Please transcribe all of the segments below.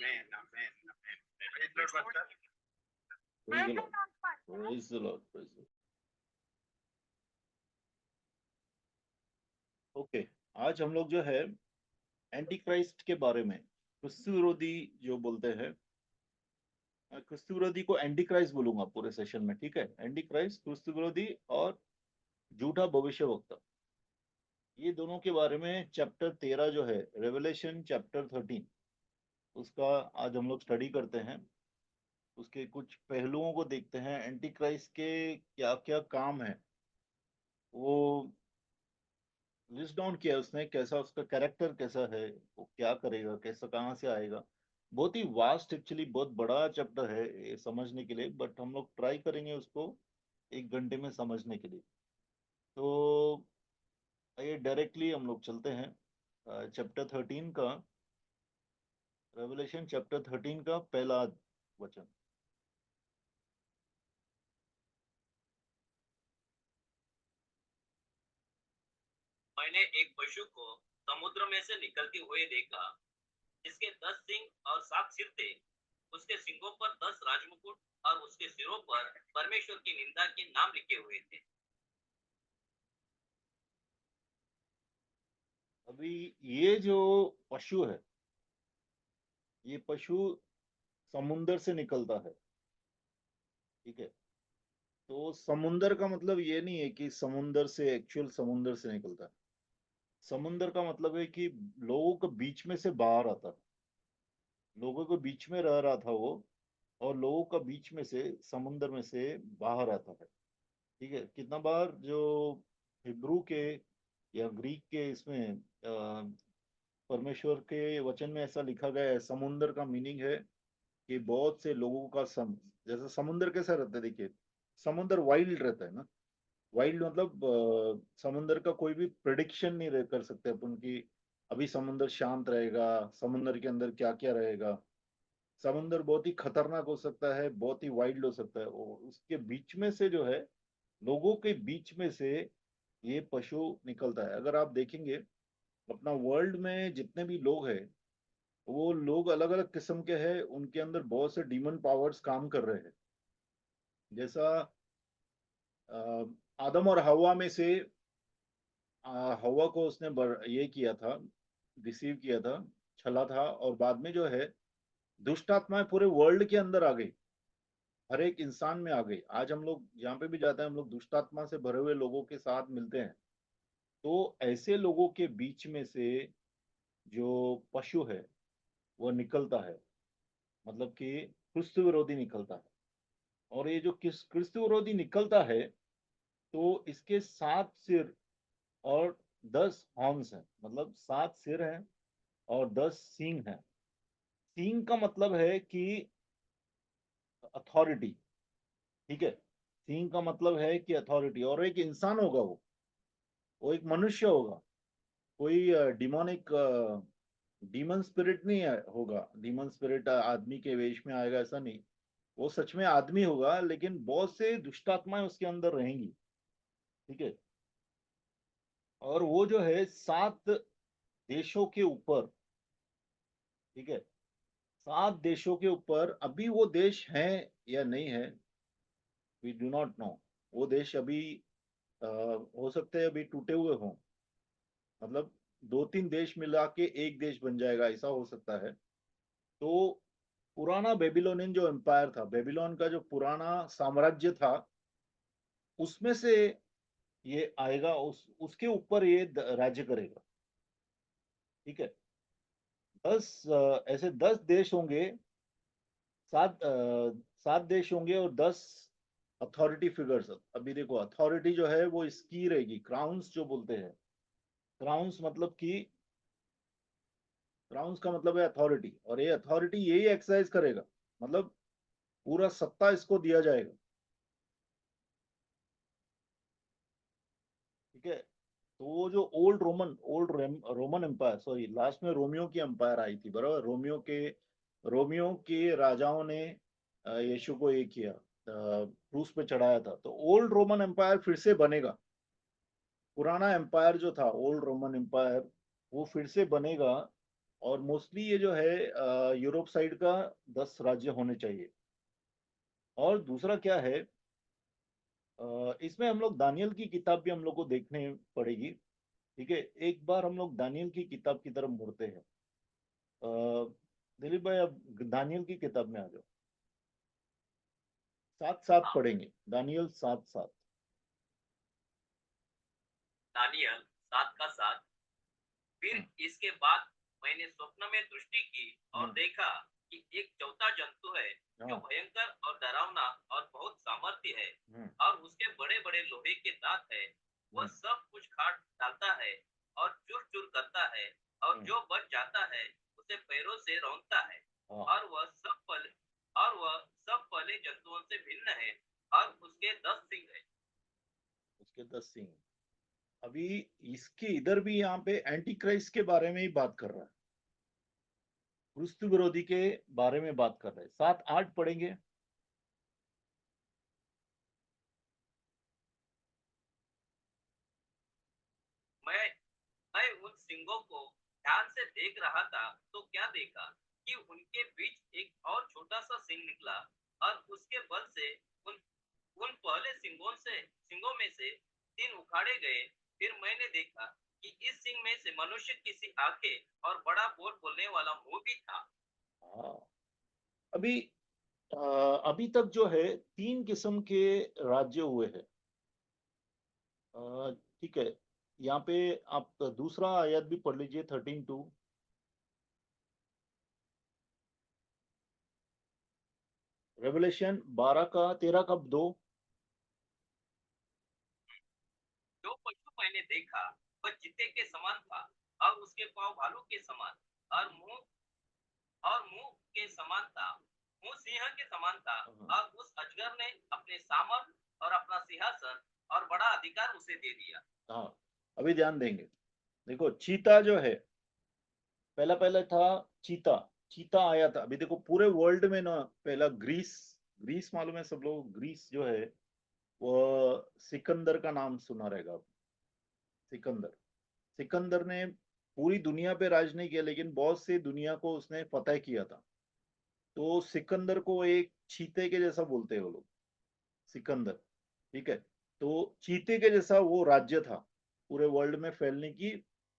Praise the Lord. Praise the Lord. Praise the Lord. Okay, आज हम लोग जो है एंटी क्राइस्ट के बारे में, क्रिस्तु विरोधी जो बोलते हैं, क्रिस्तु विरोधी को एंटी क्राइस्ट बोलूंगा पूरे सेशन में, ठीक है। एंटी क्राइस्ट, क्रिस्तु विरोधी और झूठा भविष्यवक्ता, ये दोनों के बारे में चैप्टर 13 जो है, रेवलेशन चैप्टर 13, उसका आज हम लोग स्टडी करते हैं। उसके कुछ पहलुओं को देखते हैं, एंटी क्राइस्ट के क्या क्या काम है वो लिस्ट डाउन किया उसने, कैसा उसका कैरेक्टर कैसा है, वो क्या करेगा, कैसा कहाँ से आएगा। बहुत ही वास्ट, एक्चुअली बहुत बड़ा चैप्टर है ये समझने के लिए, बट हम लोग ट्राई करेंगे उसको 1 घंटे में समझने के लिए। तो ये डायरेक्टली हम लोग चलते हैं चैप्टर 13 का, रेवलेशन चैप्टर 13 का पहला वचन। मैंने एक पशु को समुद्र में से निकलते हुए देखा, जिसके 10 सिंग और 7 सिर थे। उसके सिंगों पर 10 राजमुकुट और उसके सिरों पर परमेश्वर की निंदा के नाम लिखे हुए थे। अभी ये जो पशु है, ये पशु समुंदर से निकलता है, ठीक है। तो समुंदर का मतलब ये नहीं है कि समुंदर से, एक्चुअल समुंदर से निकलता है। समुंदर का मतलब है कि लोगों के बीच में से बाहर आता है, लोगों के बीच में रह रहा था वो, और लोगों का बीच में से, समुंदर में से बाहर आता है, ठीक है। कितना बार जो हिब्रू के या ग्रीक के इसमें परमेश्वर के वचन में ऐसा लिखा गया है, समुंदर का मीनिंग है कि बहुत से लोगों का जैसे समुंदर कैसा रहता है, देखिए समुंदर वाइल्ड रहता है ना। वाइल्ड मतलब समुंदर का कोई भी प्रिडिक्शन नहीं कर सकते अपन की अभी समुंदर शांत रहेगा, समुंदर के अंदर क्या क्या रहेगा। समुंदर बहुत ही खतरनाक हो सकता है, बहुत ही वाइल्ड हो सकता है, और उसके बीच में से जो है, लोगों के बीच में से ये पशु निकलता है। अगर आप देखेंगे अपना वर्ल्ड में जितने भी लोग हैं, वो लोग अलग अलग किस्म के हैं, उनके अंदर बहुत से डीमन पावर्स काम कर रहे हैं। जैसा आदम और हवा में से हवा को उसने ये किया था, रिसीव किया था, छला था, और बाद में जो है दुष्ट आत्माएं पूरे वर्ल्ड के अंदर आ गई, हर एक इंसान में आ गई। आज हम लोग जहाँ पे भी जाते हैं, हम लोग दुष्ट आत्मा से भरे हुए लोगों के साथ मिलते हैं। तो ऐसे लोगों के बीच में से जो पशु है वो निकलता है, मतलब कि क्रिस्तु विरोधी निकलता है। और ये जो क्रिस्तु विरोधी निकलता है, तो इसके 7 सिर और 10 हॉर्न्स हैं, मतलब 7 सिर हैं और 10 सींग हैं। सींग का मतलब है कि अथॉरिटी, ठीक है। सींग का मतलब है कि अथॉरिटी, और एक इंसान होगा, वो एक मनुष्य होगा, कोई डिमोनिक डीमन स्पिरिट नहीं होगा। डीमन स्पिरिट आदमी के वेश में आएगा ऐसा नहीं, वो सच में आदमी होगा, लेकिन बहुत से दुष्ट आत्माएं उसके अंदर रहेंगी, ठीक है। और वो जो है 7 देशों के ऊपर, ठीक है, 7 देशों के ऊपर, अभी वो देश है या नहीं है, वी डू नॉट नो। वो देश अभी हो सकते हैं अभी टूटे हुए हों, मतलब 2-3 देश मिला के एक देश बन जाएगा, ऐसा हो सकता है। तो पुराना बेबीलोनियन जो एम्पायर था, बेबीलोन का जो पुराना साम्राज्य था, उसमें से ये आएगा, उसके ऊपर ये राज्य करेगा, ठीक है। 10 ऐसे 10 देश होंगे, 7 देश होंगे और 10 अथॉरिटी फिगर्स। अभी देखो अथॉरिटी जो है वो इसकी रहेगी, क्राउन्स जो बोलते हैं। क्राउन्स मतलब कि, क्राउन्स का मतलब है अथॉरिटी, और ये अथॉरिटी यही एक्सरसाइज करेगा, मतलब पूरा सत्ता इसको दिया जाएगा, ठीक है। तो वो जो old Roman empire, sorry last में रोमियो की एम्पायर आई थी, बराबर। रोमियो के राजाओं ने यीशु को ये किया, क्रूस पे चढ़ाया था। तो ओल्ड रोमन एम्पायर फिर से बनेगा, पुराना एम्पायर जो था ओल्ड रोमन एम्पायर, वो फिर से बनेगा। और मोस्टली ये जो है यूरोप साइड का 10 राज्य होने चाहिए। और दूसरा क्या है, इसमें हम लोग दानियल की किताब भी हम लोग को देखने पड़ेगी। ठीक है, एक बार हम लोग दानियल की किताब की तरफ मुड़ते हैं। दिलीप भाई, अब दानियल की किताब में आ जाओ। साथ साथ हाँ, पढ़ेंगे, दानियल साथ साथ। दानियल 7 का 7। फिर हम्म, इसके बाद मैंने स्वप्न में दृष्टि की और हम्म, देखा कि एक चौथा जंतु है जो हाँ, भयंकर और डरावना और बहुत सामर्थ्य है, हम्म, और उसके बड़े बड़े लोहे के दांत है। वह हम्म, सब कुछ काट डालता है और चूर चूर करता है, और हम्म, जो बच जाता है उसे पैरों से रौंदता है। हाँ, और वह सब पहले जंतुओं से भिन्न है, और उसके 10 सिंग है। उसके 10 सिंह। अभी इसके इधर भी यहाँ पे एंटी क्राइस्ट के बारे में ही बात कर रहा है, क्रिस्तु विरोधी के बारे में बात कर रहे हैं। 7 8 पढ़ेंगे। मैं मैं उन सिंगों को ध्यान से देख रहा था, तो क्या देखा कि उनके बीच एक और छोटा सा सिंग निकला, और उसके बल से उन उन पहले सिंगों में से 3 उखाड़े गए। फिर मैंने देखा कि इस सिंग में से मनुष्य की सी आंखें और बड़ा बोल बोलने वाला मुंह भी था। हाँ, अभी अ, अभी तक जो है 3 किस्म के राज्य हुए हैं। ठीक है, यहाँ पे आप दूसरा आयत भी पढ़ लीजिए, 13:2। रेवलेशन 12 का 13 का 2। जो पशु मैंने देखा वह चीते के समान था, और उसके पांव भालू के समान, और मुंह के समान था। मुंह सिंह के समान था। हाँ, और उस अजगर ने अपने सामर्थ और अपना सिंहासन और बड़ा अधिकार उसे दे दिया। हाँ, अभी ध्यान देंगे। देखो, चीता जो है, पहला पहला था चीता। चीता आया था। अभी देखो पूरे वर्ल्ड में ना, पहला ग्रीस। ग्रीस मालूम है सब लोग, ग्रीस जो है वो सिकंदर का नाम सुना रहेगा। सिकंदर। सिकंदर ने पूरी दुनिया पे राज नहीं किया, लेकिन बहुत सी दुनिया को उसने फतह किया था। तो सिकंदर को एक चीते के जैसा बोलते हैं वो लोग, सिकंदर। ठीक है, तो चीते के जैसा वो राज्य था, पूरे वर्ल्ड में फैलने की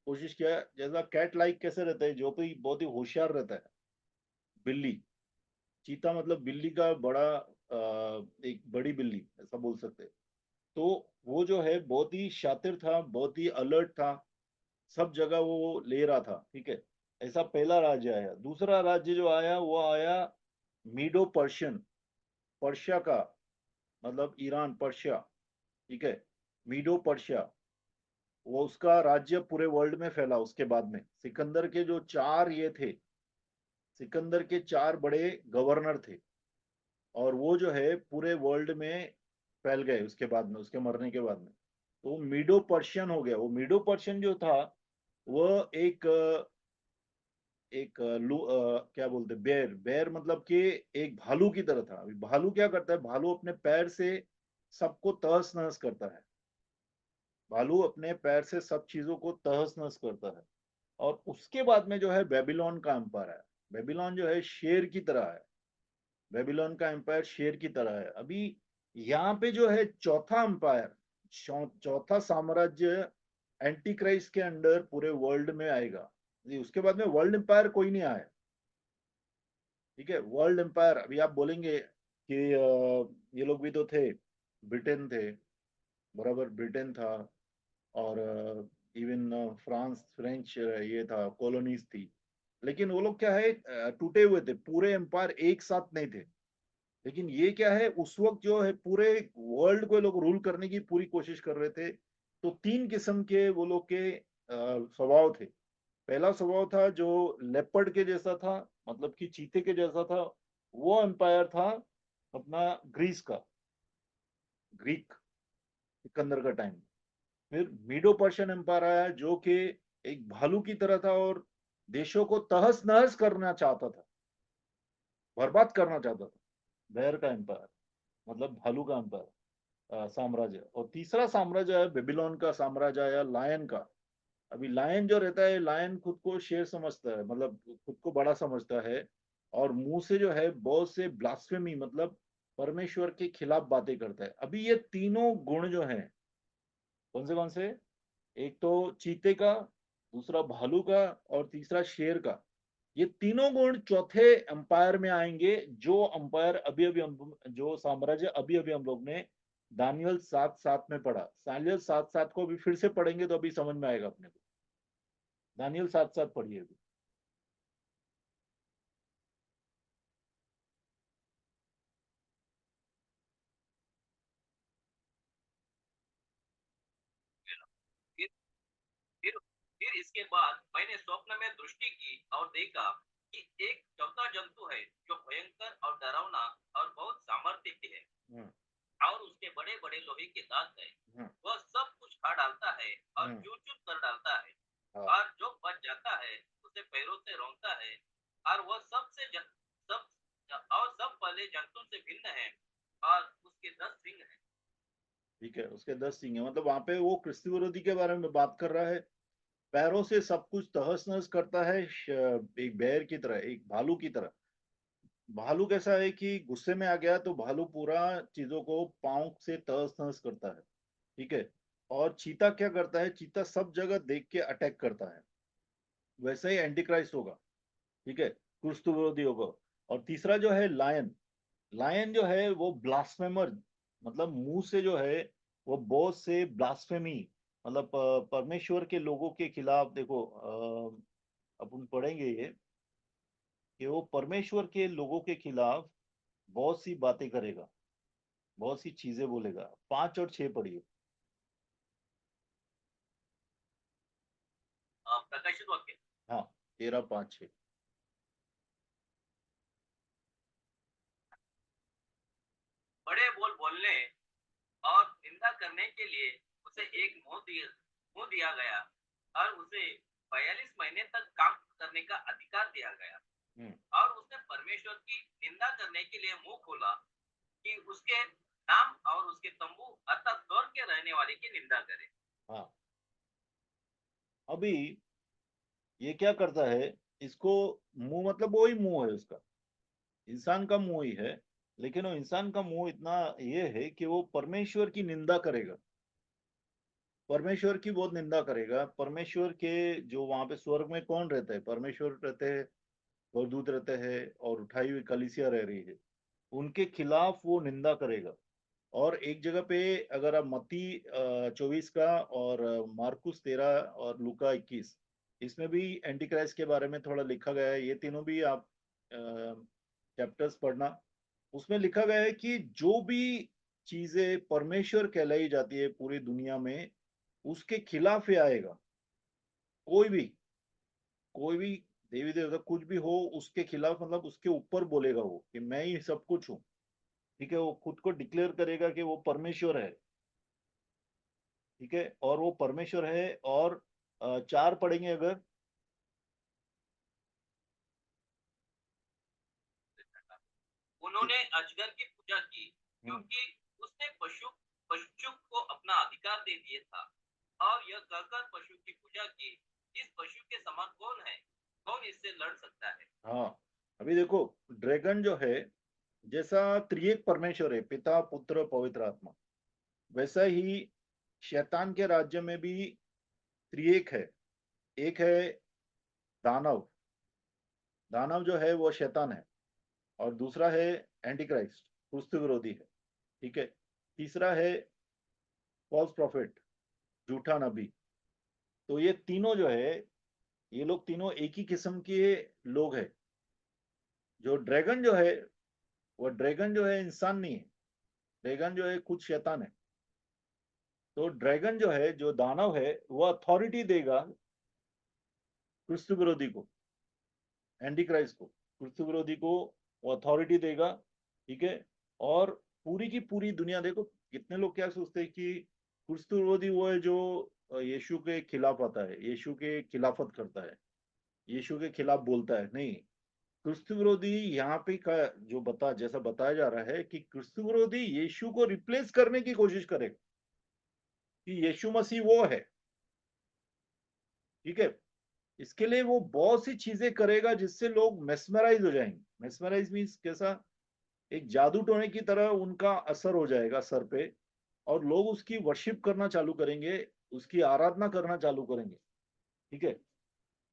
कोशिश किया। जैसा कैट लाइक कैसे रहता है, जो भी बहुत ही होशियार रहता है, बिल्ली। चीता मतलब बिल्ली का बड़ा एक बड़ी बिल्ली ऐसा बोल सकते हैं। तो वो जो है बहुत ही शातिर था, बहुत ही अलर्ट था, सब जगह वो ले रहा था। ठीक है, ऐसा पहला राज्य आया। दूसरा राज्य जो आया वो आया मीडो पर्शियन, पर्शिया का, मतलब ईरान, पर्शिया। ठीक है, मीडो पर्शिया, वो उसका राज्य पूरे वर्ल्ड में फैला। उसके बाद में सिकंदर के जो 4 ये थे, सिकंदर के 4 बड़े गवर्नर थे, और वो जो है पूरे वर्ल्ड में फैल गए उसके बाद में, उसके मरने के बाद में। तो मीडो पर्शियन हो गया। वो मीडो पर्शियन जो था, वो एक क्या बोलते, बेर। बेर मतलब कि एक भालू की तरह था। अभी भालू क्या करता है, भालू अपने पैर से सबको तहस नहस करता है। भालू अपने पैर से सब चीजों को तहस नहस करता है। और उसके बाद में जो है बेबीलोन का एम्पायर है। बेबीलोन जो है शेर की तरह है। बेबीलोन का एम्पायर शेर की तरह है। अभी यहाँ पे जो है चौथा एम्पायर, चौथा साम्राज्य एंटी क्राइस्ट के अंडर पूरे वर्ल्ड में आएगा। जी, उसके बाद में वर्ल्ड एम्पायर कोई नहीं आया। ठीक है, वर्ल्ड एम्पायर अभी आप बोलेंगे कि ये लोग भी तो थे, ब्रिटेन थे, बराबर, ब्रिटेन था, और इवन फ्रांस, फ्रेंच ये था, कॉलोनीज थी। लेकिन वो लोग क्या है, टूटे हुए थे, पूरे एम्पायर एक साथ नहीं थे। लेकिन ये क्या है, उस वक्त जो है पूरे वर्ल्ड को ये लोग रूल करने की पूरी कोशिश कर रहे थे। तो 3 किस्म के वो लोग के स्वभाव थे। पहला स्वभाव था जो लेपर्ड के जैसा था, मतलब कि चीते के जैसा था। वो एम्पायर था अपना ग्रीस का, ग्रीक, सिकंदर का टाइम। फिर मीडो पर्शियन एम्पायर आया, जो कि एक भालू की तरह था, और देशों को तहस नहस करना चाहता था, बर्बाद करना चाहता था। बेर का एम्पायर, मतलब भालू का एम्पायर, साम्राज्य। और तीसरा साम्राज्य है बेबीलोन का साम्राज्य, आया लायन का। अभी लायन जो रहता है, लायन खुद को शेर समझता है, मतलब खुद को बड़ा समझता है, और मुंह से जो है बहुत से ब्लास्फेमी, मतलब परमेश्वर के खिलाफ बातें करता है। अभी ये तीनों गुण जो हैं, कौन से, एक तो चीते का, दूसरा भालू का, और तीसरा शेर का, ये तीनों गुण चौथे अंपायर में आएंगे। जो अंपायर अभी अभी जो साम्राज्य अभी अभी हम लोग ने दानियल 7:7 में पढ़ा, दानियल 7:7 को अभी फिर से पढ़ेंगे तो अभी समझ में आएगा अपने को। दानियल 7:7 पढ़िए अभी। फिर फिर फिर इसके बाद मैंने स्वप्न में दृष्टि की और देखा कि एक चौथा जंतु है जो भयंकर और डरावना और बहुत सामर्थ्य है, हम्म, और उसके बड़े बड़े लोहे के दांत है। हम्म, वह सब कुछ खा डालता है और हम्म, चूर चूर कर डालता है, हाँ, और जो बच जाता है उसे पैरों से रौंदता है। और वह सब पहले जंतु से भिन्न है, और उसके 10 सिंग हैं। ठीक है, उसके 10 सिंह है, मतलब वहां पे वो क्रिस्तु विरोधी के बारे में बात कर रहा है। पैरों से सब कुछ तहस नहस करता है, एक बैर की तरह, एक भालू की तरह। भालू कैसा है कि गुस्से में आ गया तो भालू पूरा चीजों को पांव से तहस नहस करता है। ठीक है। और चीता क्या करता है, चीता सब जगह देख के अटैक करता है। वैसा ही एंटी क्राइस्ट होगा। ठीक है, क्रिस्तु विरोधी होगा। और तीसरा जो है लायन, लायन जो है वो ब्लास्फेमर, मतलब मुंह से जो है वो बहुत से ब्लास्फेमी, मतलब परमेश्वर के लोगों के खिलाफ। देखो अपन पढ़ेंगे ये, कि वो परमेश्वर के लोगों के खिलाफ बहुत सी बातें करेगा, बहुत सी चीजें बोलेगा। 5 और 6 पढ़िए। प्रकाशित वाक्य। हाँ, 13, 5, 6। बड़े बोल बोलने और निंदा करने के लिए उसे एक मुंह दिया गया, और उसे 42 महीने तक काम करने का अधिकार दिया गया। हम्म, और उसने परमेश्वर की निंदा करने के लिए मुंह खोला कि उसके नाम और उसके तंबू अर्थात स्वर्ग के रहने वाले की निंदा करे। हाँ। अभी ये क्या करता है, इसको, मुंह मतलब वही मुंह है उसका, इंसान का मुंह ही है। लेकिन वो इंसान का मुंह इतना ये है कि वो परमेश्वर की निंदा करेगा, परमेश्वर की बहुत निंदा करेगा। परमेश्वर के जो वहां पे स्वर्ग में कौन रहता है, परमेश्वर रहते हैं, स्वर्गदूत रहते हैं, और उठाई हुई कलीसिया रह रही है, उनके खिलाफ वो निंदा करेगा। और एक जगह पे, अगर आप मत्ती 24 का, और मार्कुस 13, और लूका 21, इसमें भी एंटी क्राइस्ट के बारे में थोड़ा लिखा गया है। ये तीनों भी आप चैप्टर्स पढ़ना। उसमें लिखा गया है कि जो भी चीजें परमेश्वर कहलाई जाती है पूरी दुनिया में, उसके खिलाफ ही आएगा। कोई भी, कोई भी देवी देवता कुछ भी हो, उसके खिलाफ, मतलब उसके ऊपर बोलेगा वो कि मैं ही सब कुछ हूँ। ठीक है, वो खुद को डिक्लेयर करेगा कि वो परमेश्वर है। ठीक है, और वो परमेश्वर है। और 4 पढ़ेंगे अगर। उन्होंने अजगर की पूजा की, हम्म, क्योंकि उसने पशु को अपना अधिकार दे दिया था, और यह कहकर पशु की पूजा की, इस पशु के समान कौन है, कौन इससे लड़ सकता है। हाँ। अभी देखो, ड्रैगन जो है, जैसा त्रिएक परमेश्वर है, पिता पुत्र पवित्र आत्मा, वैसा ही शैतान के राज्य में भी त्रिएक है। एक है दानव, दानव जो है वो शैतान है। और दूसरा है एंटी क्राइस्ट, क्रिस्तु विरोधी है। ठीक है। तीसरा है फॉल्स प्रॉफिट, झूठा नबी। तो ये तीनों जो है, ये लोग तीनों एक ही किस्म के लोग हैं। जो ड्रैगन जो है, वो ड्रैगन जो है इंसान नहीं है, ड्रैगन जो है खुद शैतान है। तो ड्रैगन जो है, जो दानव है, वो अथॉरिटी देगा क्रिस्तु विरोधी को, एंटी क्राइस्ट को, क्रिस्तु विरोधी को वो अथॉरिटी देगा। ठीक है। और पूरी की पूरी दुनिया, देखो कितने लोग क्या सोचते हैं कि क्रिस्तु विरोधी वो है जो यीशु के खिलाफ आता है, यीशु के खिलाफत करता है, यीशु के खिलाफ बोलता है। नहीं, क्रिस्तु विरोधी यहाँ पे का जो जैसा बताया जा रहा है कि क्रिस्तु विरोधी यीशु को रिप्लेस करने की कोशिश करेगा, कि यीशु मसीह वो है। ठीक है। इसके लिए वो बहुत सी चीजें करेगा जिससे लोग मेस्मराइज हो जाएंगे। मेस्मराइज मीन्स कैसा, एक जादू टोने की तरह उनका असर हो जाएगा सर पे, और लोग उसकी वर्शिप करना चालू करेंगे, उसकी आराधना करना चालू करेंगे। ठीक है।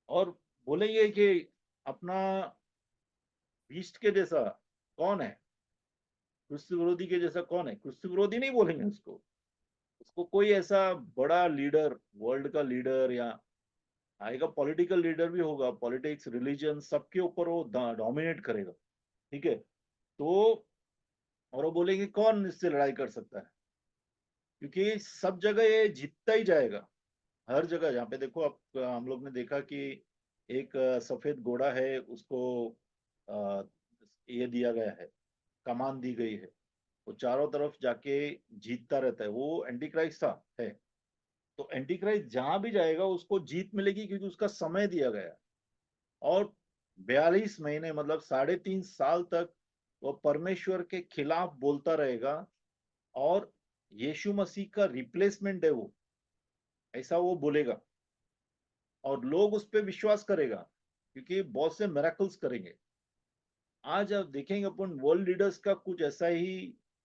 और बोलेंगे कि अपना बीस्ट के जैसा कौन है, क्रिस्तु विरोधी के जैसा कौन है। क्रिस्तु विरोधी नहीं बोलेंगे उसको, उसको कोई ऐसा बड़ा लीडर, वर्ल्ड का लीडर या आएगा, पॉलिटिकल लीडर भी होगा, पॉलिटिक्स रिलीजन सबके ऊपर वो डोमिनेट करेगा। ठीक है। तो और वो बोलेंगे कौन इससे लड़ाई कर सकता है, क्योंकि सब जगह ये जीतता ही जाएगा। हर जगह जहाँ पे देखो आप, हम लोग ने देखा कि एक सफेद घोड़ा है, उसको अ, ये दिया गया है, कमान दी गई है, वो चारों तरफ जाके जीतता रहता है, वो एंटी क्राइस्ट था है। तो एंटी क्राइस्ट जहां भी जाएगा उसको जीत मिलेगी, क्योंकि उसका समय दिया गया है। और 42 महीने मतलब 3.5 साल तक वो परमेश्वर के खिलाफ बोलता रहेगा, और यीशु मसीह का रिप्लेसमेंट है वो, ऐसा वो बोलेगा, और लोग उस पर विश्वास करेगा, क्योंकि बहुत से मिरेकल्स करेंगे। आज आप देखेंगे अपन वर्ल्ड लीडर्स का कुछ ऐसा ही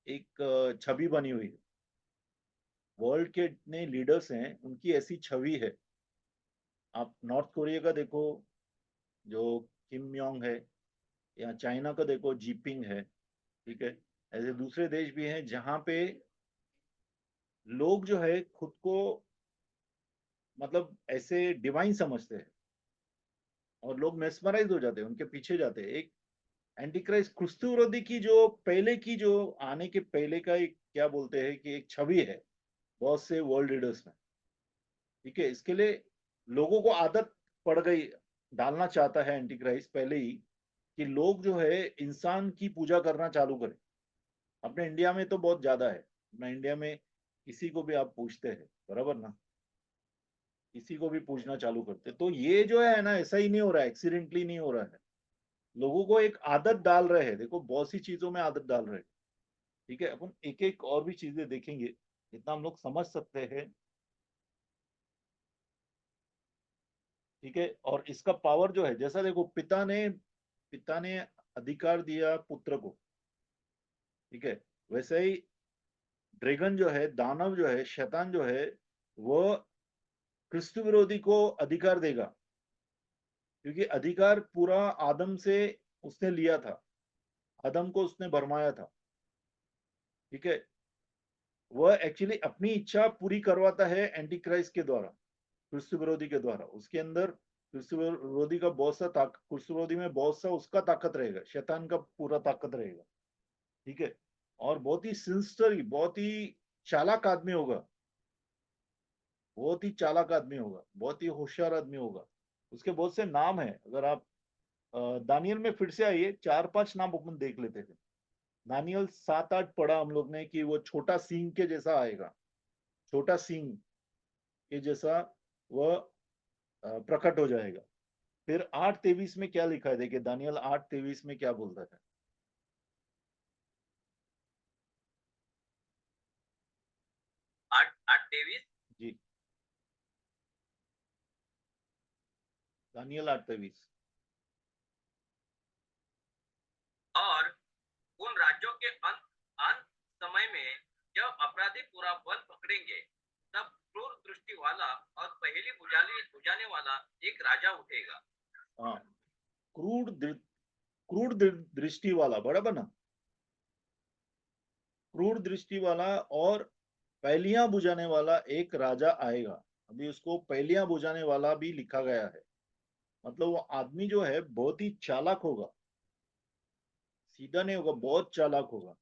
एक छवि बनी हुई है। वर्ल्ड के इतने लीडर्स हैं, उनकी ऐसी छवि है। आप नॉर्थ कोरिया का देखो, जो किम योंग है, या चाइना का देखो जीपिंग है। ठीक है। ऐसे दूसरे देश भी हैं जहां पे लोग जो है खुद को मतलब ऐसे डिवाइन समझते हैं, और लोग मेस्मराइज हो जाते हैं, उनके पीछे जाते हैं। एक एंटी क्राइस्ट क्रिस्तु विरोधी की जो पहले की, जो आने के पहले का एक क्या बोलते हैं कि एक छवि है बहुत से वर्ल्ड लीडर्स में। ठीक है। इसके लिए लोगों को आदत पड़ गई, डालना चाहता है एंटी क्राइस्ट पहले ही, कि लोग जो है इंसान की पूजा करना चालू करें। अपने इंडिया में तो बहुत ज्यादा है, अपना इंडिया में किसी को भी आप पूछते हैं, बराबर ना, किसी को भी पूछना चालू करते। तो ये जो है ना, ऐसा ही नहीं हो रहा है, एक्सीडेंटली नहीं हो रहा है। लोगों को एक आदत डाल रहे हैं, देखो बहुत सी चीजों में आदत डाल रहे हैं। ठीक है। अपन एक एक और भी चीजें देखेंगे जितना हम लोग समझ सकते हैं। ठीक है। और इसका पावर जो है, जैसा देखो पिता ने अधिकार दिया पुत्र को। ठीक है। वैसे ही ड्रैगन जो है, दानव जो है, शैतान जो है, वो क्रिस्तु विरोधी को अधिकार देगा, क्योंकि अधिकार पूरा आदम से उसने लिया था, आदम को उसने भरमाया था। ठीक है। वह एक्चुअली अपनी इच्छा पूरी करवाता है एंटी क्राइस्ट के द्वारा, क्रिस्तु विरोधी के द्वारा। उसके अंदर क्रिस्तु विरोधी का बहुत सा क्रिस्तु विरोधी में बहुत सा उसका ताकत रहेगा, शैतान का पूरा ताकत रहेगा। ठीक है। और बहुत ही सिंस्टर, बहुत ही चालाक आदमी होगा, बहुत ही चालाक आदमी होगा, बहुत ही होशियार आदमी होगा। उसके बहुत से नाम है, अगर आप दानियल में फिर से आइए, 4-5 नाम अपन देख लेते थे। दानियल 7-8 पढ़ा हम लोग ने कि वो छोटा सिंह के जैसा आएगा, छोटा सिंह के जैसा वह प्रकट हो जाएगा। फिर 8:23 में क्या लिखा है, देखिए दानियल 8:23 में क्या बोलता है। 8:23। जी, दानियल 8:23। और उन राज्यों के अंत अंत समय में जब अपराधी पूरा बल पकड़ेंगे, तब क्रूर दृष्टि वाला और पहली बुझाने वाला एक राजा उठेगा। हाँ, क्रूर दृष्टि वाला, बराबर ना, क्रूर दृष्टि वाला और पहलियां बुझाने वाला एक राजा आएगा। अभी उसको पहलियां बुझाने वाला भी लिखा गया है, मतलब वो आदमी जो है बहुत ही चालाक होगा, सीधा नहीं होगा, बहुत चालाक होगा।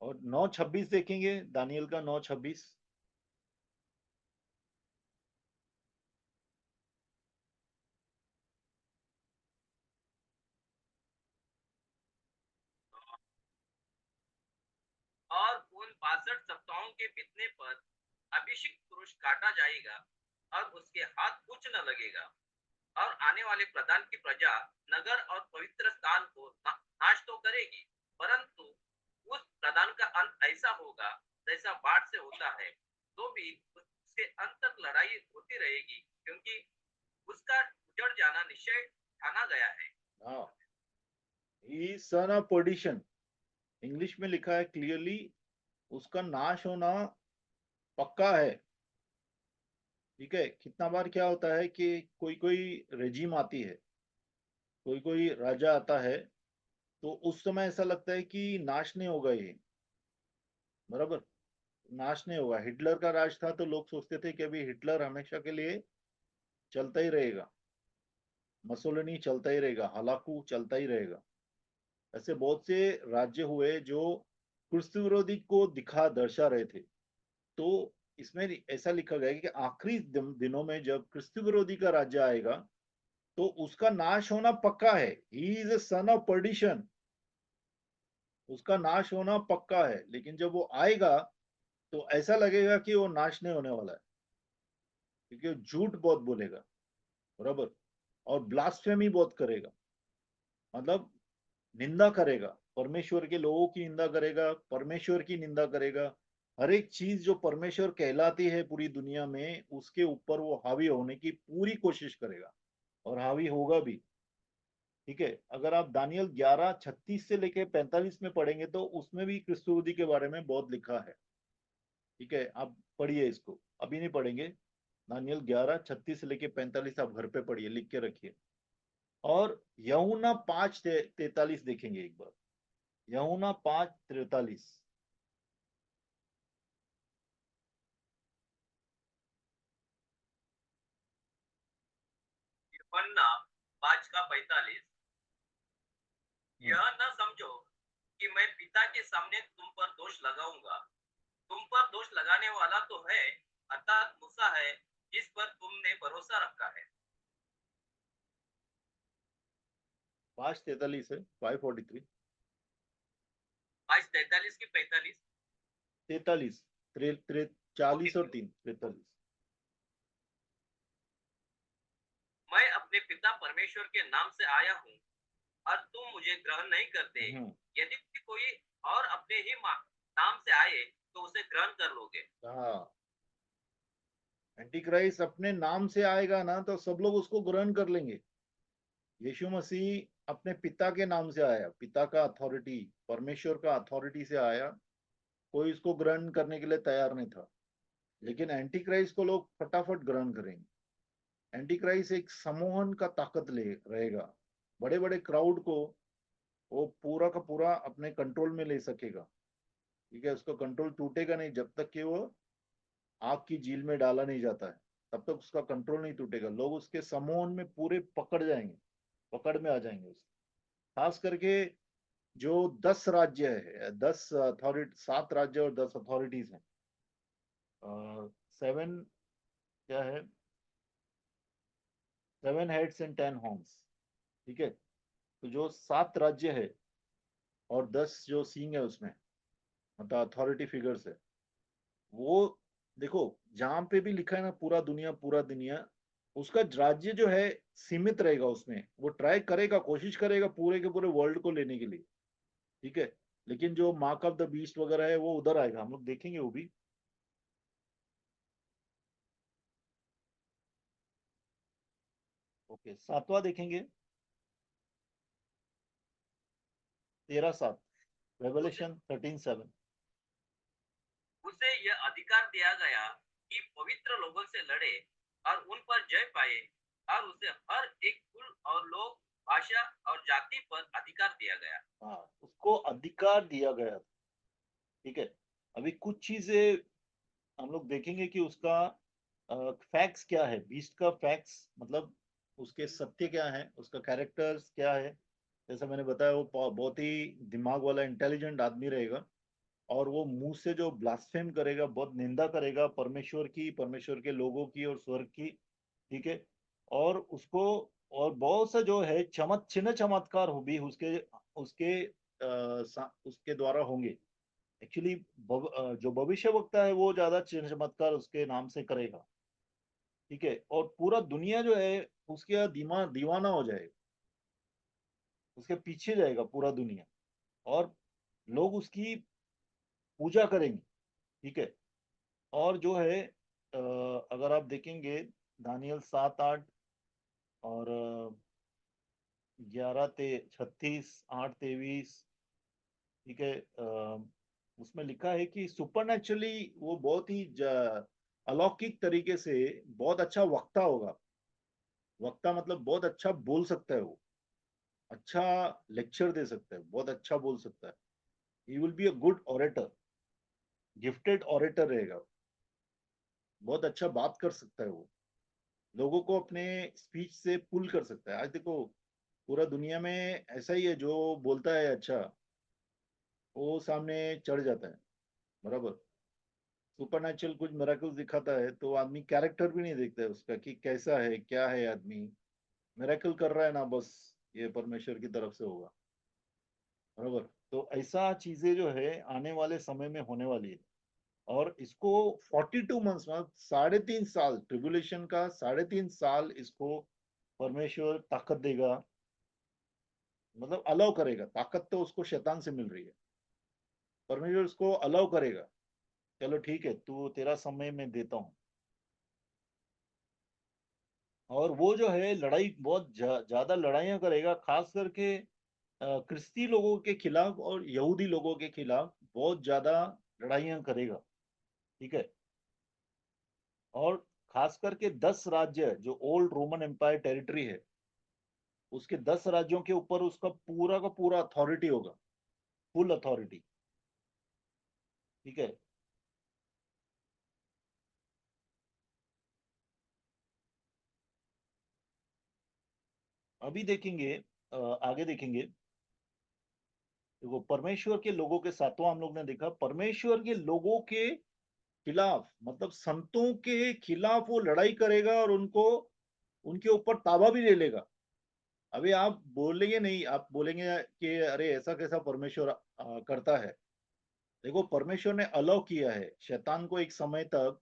और 9:26 देखेंगे, दानियल का 9:26। और उन 62 सप्ताहों के बीतने पर अभिषिक्त पुरुष काटा जाएगा और उसके हाथ कुछ न लगेगा। और आने वाले प्रधान की प्रजा नगर और पवित्र स्थान को नाश तो करेगी, परंतु उस प्रधान का अंत ऐसा होगा जैसा बाढ़ से होता है, तो भी उसके अंत तक लड़ाई होती रहेगी, क्योंकि गया है। हाँ, ही सन ऑफ पर्डिशन, इंग्लिश में लिखा है क्लियरली, उसका नाश होना पक्का है। ठीक है, कितना बार क्या होता है कि कोई कोई रेजिम आती है, कोई कोई राजा आता है, तो उस समय ऐसा लगता है कि नाश नहीं होगा ये, बराबर, नाश नहीं होगा। हिटलर का राज था तो लोग सोचते थे कि अभी हिटलर हमेशा के लिए चलता ही रहेगा, मसोलिनी चलता ही रहेगा, हलाकू चलता ही रहेगा। ऐसे बहुत से राज्य हुए जो क्रिस्त विरोधी को दिखा दर्शा रहे थे। तो इसमें ऐसा लिखा गया है कि आखिरी दिनों में जब क्रिस्त विरोधी का राज्य आएगा तो उसका नाश होना पक्का है। He is a son of पर्डिशन, उसका नाश होना पक्का है। लेकिन जब वो आएगा तो ऐसा लगेगा कि वो नाश नहीं होने वाला है, क्योंकि वो झूठ बहुत बोलेगा, बराबर, और ब्लास्फेमी बहुत करेगा, मतलब निंदा करेगा, परमेश्वर के लोगों की निंदा करेगा, परमेश्वर की निंदा करेगा। हर एक चीज जो परमेश्वर कहलाती है पूरी दुनिया में, उसके ऊपर वो हावी होने की पूरी कोशिश करेगा, और हावी होगा भी। ठीक है, अगर आप दानियल 11:36 से लेके 45 में पढ़ेंगे तो उसमें भी क्रिस्तुवदी के बारे में बहुत लिखा है। ठीक है, आप पढ़िए इसको, अभी नहीं पढ़ेंगे। दानियल 11:36 से लेके 45 आप घर पे पढ़िए, लिख के रखिए। और यूहन्ना 5:43 देखेंगे एक बार, यूहन्ना 5:43। यूहन्ना 5:45। यह न समझो कि मैं पिता के सामने तुम पर दोष लगाऊंगा। तुम पर दोष लगाने वाला तो है, अर्थात मूसा है, जिस पर तुमने भरोसा रखा है। 5:43 है, 5:43, 5:43 की 45। 43, 40 और 3, 43। मैं अपने पिता परमेश्वर के नाम से आया हूँ और तुम मुझे ग्रहण नहीं करते। यदि कोई और अपने ही नाम से आए तो उसे ग्रहण कर लोगे। हाँ, एंटी क्राइस्ट अपने नाम से आएगा ना तो सब लोग उसको ग्रहण कर लेंगे। यीशु मसीह अपने पिता के नाम से आया, पिता का अथॉरिटी, परमेश्वर का अथॉरिटी से आया, कोई इसको ग्रहण करने के लिए तैयार नहीं था। लेकिन एंटी क्राइस्ट को लोग फटाफट ग्रहण करेंगे। एंटी क्राइस्ट एक समूहन का ताकत ले रहेगा, बड़े बड़े क्राउड को वो पूरा का पूरा अपने कंट्रोल में ले सकेगा। ठीक है, उसका कंट्रोल टूटेगा नहीं जब तक कि वो आग की झील में डाला नहीं जाता है, तब तक उसका कंट्रोल नहीं टूटेगा। लोग उसके समूह में पूरे पकड़ जाएंगे, पकड़ में आ जाएंगे उसके। खास करके जो 10 राज्य है, 10 अथॉरिटी, 7 राज्य और 10 अथॉरिटीज हैं, 7 क्या है, 7 हेड्स एंड 10 हॉर्न्स। ठीक है, तो जो 7 राज्य है और 10 जो सींग है उसमें, मतलब अथॉरिटी फिगर्स है, वो देखो, जहां पे भी लिखा है ना पूरा दुनिया, पूरा दुनिया, उसका राज्य जो है सीमित रहेगा उसमें। वो ट्राई करेगा, कोशिश करेगा पूरे के पूरे वर्ल्ड को लेने के लिए। ठीक है, लेकिन जो मार्क ऑफ द बीस्ट वगैरह है वो उधर आएगा, हम लोग देखेंगे वो भी। ओके, 7वां देखेंगे, 13:7, उसे रेवलेशन 13:7। उसे यह अधिकार दिया गया कि पवित्र लोगों से लड़े और उन पर जय पाए, और उसे हर एक कुल और लोग, भाषा और जाति पर अधिकार दिया गया। हाँ, उसको अधिकार दिया गया। ठीक है, अभी कुछ चीजें हम लोग देखेंगे कि उसका फैक्ट्स क्या है, बीस्ट का फैक्ट्स, मतलब उसके सत्य क्या है, उसका कैरेक्टर्स क्या है। जैसा मैंने बताया वो बहुत ही दिमाग वाला इंटेलिजेंट आदमी रहेगा, और वो मुंह से जो ब्लास्फेम करेगा, बहुत निंदा करेगा परमेश्वर की, परमेश्वर के लोगों की और स्वर्ग की। ठीक है, और उसको, और बहुत सा जो है चिन्ह चमत्कार हो भी उसके उसके उसके द्वारा होंगे। एक्चुअली जो भविष्य वक्ता है वो ज्यादा चिन्ह चमत्कार उसके नाम से करेगा। ठीक है, और पूरा दुनिया जो है उसके दीवाना हो जाएगा, उसके पीछे जाएगा पूरा दुनिया, और लोग उसकी पूजा करेंगे। ठीक है, और जो है अगर आप देखेंगे दानियल 7, 8 और 36, 8:23, ठीक है। उसमें लिखा है कि सुपरनेचुरली वो बहुत ही अलौकिक तरीके से बहुत अच्छा वक्ता होगा। वक्ता मतलब बहुत अच्छा बोल सकता है वो, अच्छा लेक्चर दे सकता है, बहुत अच्छा बोल सकता है। He will be a good orator, gifted orator रहेगा, बहुत अच्छा बात कर सकता है वो, लोगों को अपने स्पीच से पुल कर सकता है। आज देखो पूरा दुनिया में ऐसा ही है, जो बोलता है अच्छा वो सामने चढ़ जाता है, बराबर। सुपरनेचुरल कुछ मिराकल्स दिखाता है तो आदमी कैरेक्टर भी नहीं देखता है उसका कि कैसा है क्या है आदमी, मिराकल कर रहा है ना, बस ये परमेश्वर की तरफ से होगा, बराबर। तो ऐसा चीजें जो है आने वाले समय में होने वाली है। और इसको 42 मंथ्स में 3.5 साल ट्रिबुलेशन का 3.5 साल इसको परमेश्वर ताकत देगा, मतलब अलाउ करेगा। ताकत तो उसको शैतान से मिल रही है, परमेश्वर उसको अलाउ करेगा, चलो ठीक है तू तेरा समय मैं देता हूँ। और वो जो है लड़ाई बहुत ज्यादा लड़ाइयाँ करेगा, खास करके क्रिस्ती लोगों के खिलाफ और यहूदी लोगों के खिलाफ बहुत ज्यादा लड़ाइयाँ करेगा, ठीक है। और खास करके 10 राज्य जो ओल्ड रोमन एम्पायर टेरिटरी है, उसके 10 राज्यों के ऊपर उसका पूरा का पूरा अथॉरिटी होगा, फुल अथॉरिटी, ठीक है। अभी देखेंगे, आगे देखेंगे। देखो परमेश्वर के लोगों के सातवां हम लोग ने देखा, परमेश्वर के लोगों के खिलाफ मतलब संतों के खिलाफ वो लड़ाई करेगा और उनको उनके ऊपर ताबा भी ले लेगा। अभी आप बोलेंगे नहीं, आप बोलेंगे कि अरे ऐसा कैसा परमेश्वर करता है। देखो परमेश्वर ने अलाउ किया है शैतान को, एक समय तक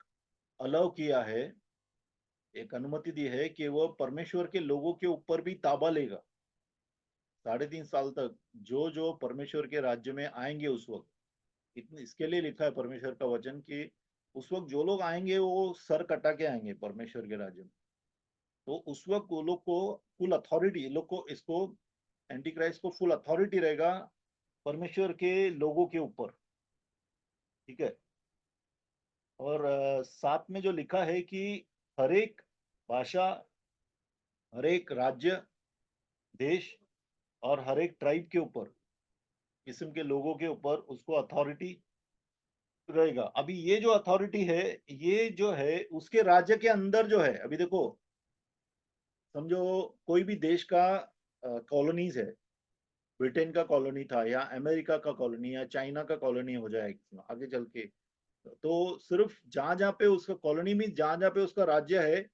अलाउ किया है, एक अनुमति दी है कि वो परमेश्वर के लोगों के ऊपर भी ताबा लेगा 3.5 साल तक। जो जो परमेश्वर के राज्य में आएंगे उस वक्त, इतने इसके लिए लिखा है परमेश्वर का वचन कि उस वक्त जो लोग आएंगे वो सर कटा के आएंगे परमेश्वर के राज्य में। तो उस वक्त वो लोग को फुल अथॉरिटी, लोग को इसको एंटी क्राइस्ट को फुल अथॉरिटी रहेगा परमेश्वर के लोगों के ऊपर, ठीक है। और साथ में जो लिखा है कि हर एक भाषा, हर एक राज्य, देश और हर एक ट्राइब के ऊपर, किस्म के लोगों के ऊपर उसको अथॉरिटी रहेगा। अभी ये जो अथॉरिटी है, ये जो है उसके राज्य के अंदर जो है, अभी देखो समझो कोई भी देश का कॉलोनीज है, ब्रिटेन का कॉलोनी था या अमेरिका का कॉलोनी या चाइना का कॉलोनी हो जाएगा आगे चल के, तो सिर्फ जहां जहां पे उसका कॉलोनी में, जहां जहां पे उसका राज्य है,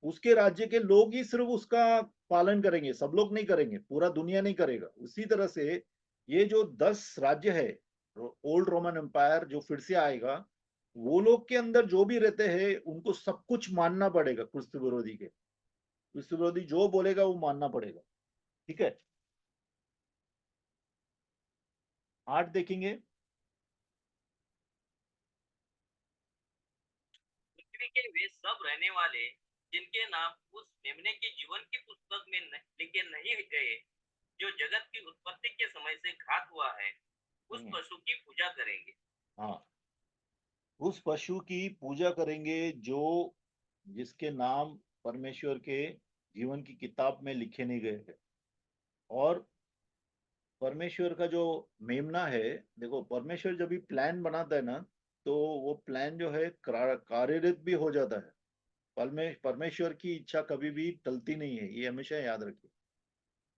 उसके राज्य के लोग ही सिर्फ उसका पालन करेंगे, सब लोग नहीं करेंगे, पूरा दुनिया नहीं करेगा। उसी तरह से ये जो 10 राज्य है ओल्ड रोमन एम्पायर जो फिर से आएगा, वो लोग के अंदर जो भी रहते हैं उनको सब कुछ मानना पड़ेगा, क्रिस्त विरोधी के, क्रिस्त विरोधी जो बोलेगा वो मानना पड़ेगा, ठीक है। 8 देखेंगे। पृथ्वी के वे सब रहने वाले जिनके नाम उस मेमने के जीवन की पुस्तक में लिखे नहीं गए, जो जगत की उत्पत्ति के समय से घात हुआ है, उस हम्म, पशु की पूजा करेंगे। हाँ, उस पशु की पूजा करेंगे जो, जिसके नाम परमेश्वर के जीवन की किताब में लिखे नहीं गए हैं। और परमेश्वर का जो मेमना है, देखो परमेश्वर जब भी प्लान बनाता है ना, तो वो प्लान जो है कार्यरत भी हो जाता है। परमेश्वर की इच्छा कभी भी टलती नहीं है, ये हमेशा याद रखिए।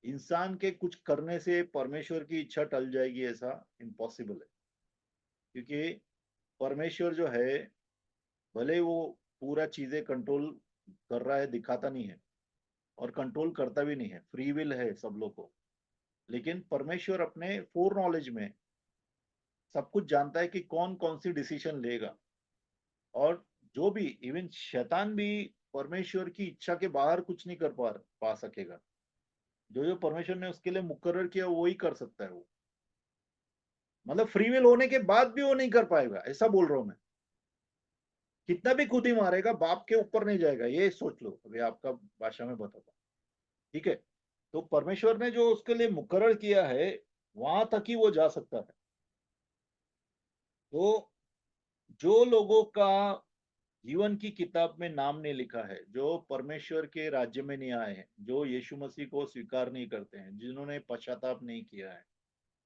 इंसान के कुछ करने से परमेश्वर की इच्छा टल जाएगी ऐसा इम्पॉसिबल है। क्योंकि परमेश्वर जो है, भले वो पूरा चीजें कंट्रोल कर रहा है दिखाता नहीं है, और कंट्रोल करता भी नहीं है, फ्री विल है सब लोग को, लेकिन परमेश्वर अपने फोर नॉलेज में सब कुछ जानता है कि कौन कौन सी डिसीजन लेगा। और जो भी, इवन शैतान भी परमेश्वर की इच्छा के बाहर कुछ नहीं कर पा सकेगा। जो जो परमेश्वर ने उसके लिए मुकर्रर किया वो ही कर सकता है वो, मतलब फ्री विल होने के बाद भी वो नहीं कर पाएगा, ऐसा बोल रहा हूं मैं। कितना भी खुद ही मारेगा, बाप के ऊपर नहीं जाएगा, ये सोच लो, अभी आपका भाषा में बताता हूं, ठीक है। तो परमेश्वर ने जो उसके लिए मुकर्रर किया है वहां तक ही वो जा सकता है। तो जो लोगों का जीवन की किताब में नाम नहीं लिखा है, जो परमेश्वर के राज्य में नहीं आए हैं, जो यीशु मसीह को स्वीकार नहीं करते हैं, जिन्होंने पश्चाताप नहीं किया है,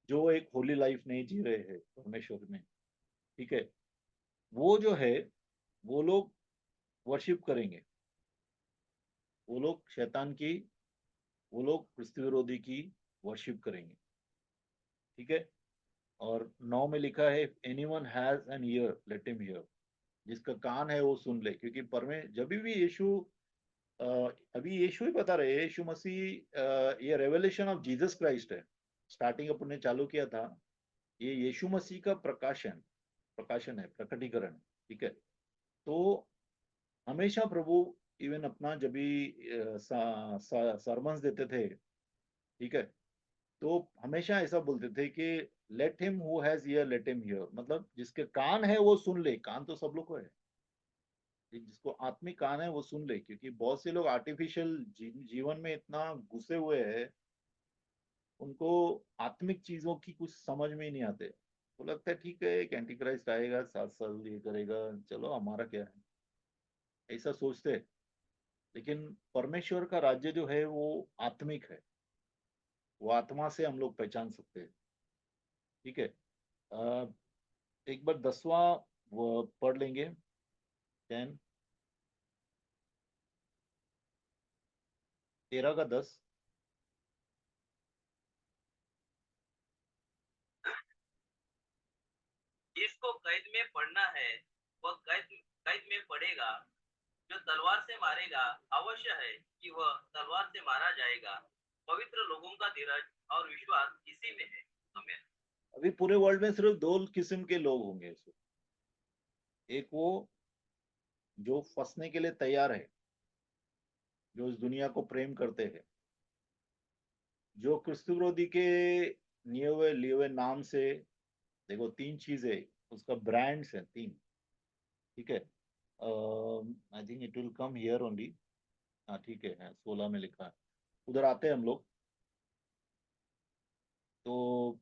जो एक होली लाइफ नहीं जी रहे हैं परमेश्वर में, ठीक है, वो जो है वो लोग वर्शिप करेंगे। वो लोग शैतान की, वो लोग क्रिस्त विरोधी की वर्शिप करेंगे। ठीक है। और 9 में लिखा है, anyone has an year let him here, जिसका कान है वो सुन ले। क्योंकि परमे जब भी यीशु अ, अभी यीशु ही बता रहे हैं, यीशु मसीह ये रेवलेशन ऑफ जीसस क्राइस्ट है। स्टार्टिंग अपन ने चालू किया था, ये यीशु मसीह का प्रकाशन है, प्रकटीकरण। ठीक है। तो हमेशा प्रभु इवन अपना जब भी सरमन्स देते थे, ठीक है, तो हमेशा ऐसा बोलते थे कि let him who has year let him here, मतलब जिसके कान है वो सुन ले। कान तो सब लोग को है, जिसको आत्मिक कान है वो सुन ले। क्योंकि बहुत से लोग आर्टिफिशियल जीवन में इतना घुसे हुए हैं, उनको आत्मिक चीजों की कुछ समझ में ही नहीं आते। तो लगता है ठीक है, एक एंटी क्राइस्ट आएगा, 7 साल ये करेगा, चलो हमारा क्या है, ऐसा सोचते हैं। लेकिन परमेश्वर का राज्य जो है वो आत्मिक है, वो आत्मा से हम लोग पहचान सकते हैं। ठीक है। अ, एक बार 10वां वो पढ़ लेंगे, 10, 13 का 10। जिसको कैद में पड़ना है वह कैद कैद में पड़ेगा। जो तलवार से मारेगा अवश्य है कि वह तलवार से मारा जाएगा। पवित्र लोगों का धीरज और विश्वास इसी में है। हमें अभी पूरे वर्ल्ड में सिर्फ 2 किस्म के लोग होंगे इसमें। एक वो जो फंसने के लिए तैयार है, जो इस दुनिया को प्रेम करते हैं, जो क्रिस्तु विरोधी के लिए हुए नाम से। देखो 3 चीजें, उसका ब्रांड्स है 3। ठीक है। I think it will come here only. हाँ ठीक है, 16 में लिखा है। उधर आते हैं हम लोग। तो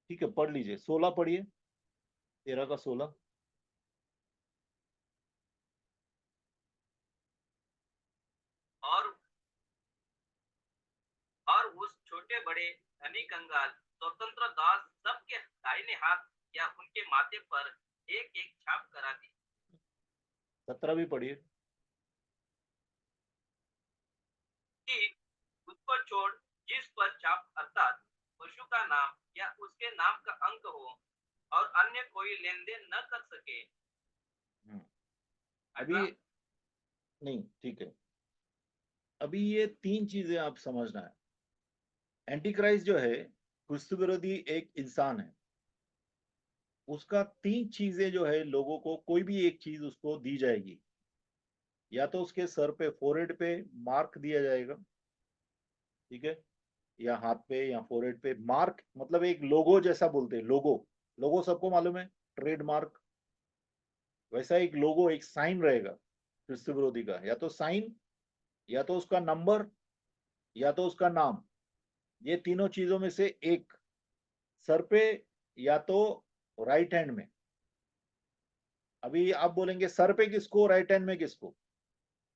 ठीक है, पढ़ लीजिए, 16 पढ़िए, 13 का 16। और और उस छोटे बड़े धनी कंगाल स्वतंत्र दास सबके दाहिने हाथ या उनके माथे पर एक एक छाप करा दी 17 भी पढ़िए। कि उसको छोड़ जिस पर छाप अर्थात पशु का नाम या उसके नाम का अंक हो और अन्य कोई लेन देन न कर सके। हम्म, अभी 18 नहीं, ठीक है। अभी ये 3 चीजें आप समझना है। एंटी क्राइस्ट जो है, क्रिस्तु विरोधी एक इंसान है। उसका 3 चीजें जो है, लोगों को कोई भी एक चीज उसको दी जाएगी। या तो उसके सर पे, फोरहेड पे मार्क दिया जाएगा, ठीक है, या हाथ पे या फोरहेड पे मार्क, मतलब एक लोगो जैसा बोलते हैं। लोगो, लोगो सबको मालूम है, ट्रेडमार्क। वैसा एक लोगो, एक साइन रहेगा क्रिस्तु विरोधी का। या तो साइन, या तो उसका नंबर, या तो उसका नाम। ये तीनों चीजों में से एक, सर पे या तो राइट हैंड में। अभी आप बोलेंगे सर पे किसको, राइट हैंड में किसको?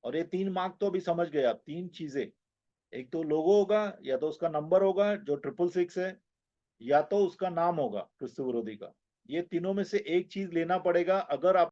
और ये 3 मार्क तो अभी समझ गए आप, 3 चीजें। एक तो लोगो होगा, या तो उसका नंबर होगा जो 666 है, या तो उसका नाम होगा क्रिस्तु विरोधी का। ये तीनों में से एक चीज लेना पड़ेगा अगर आप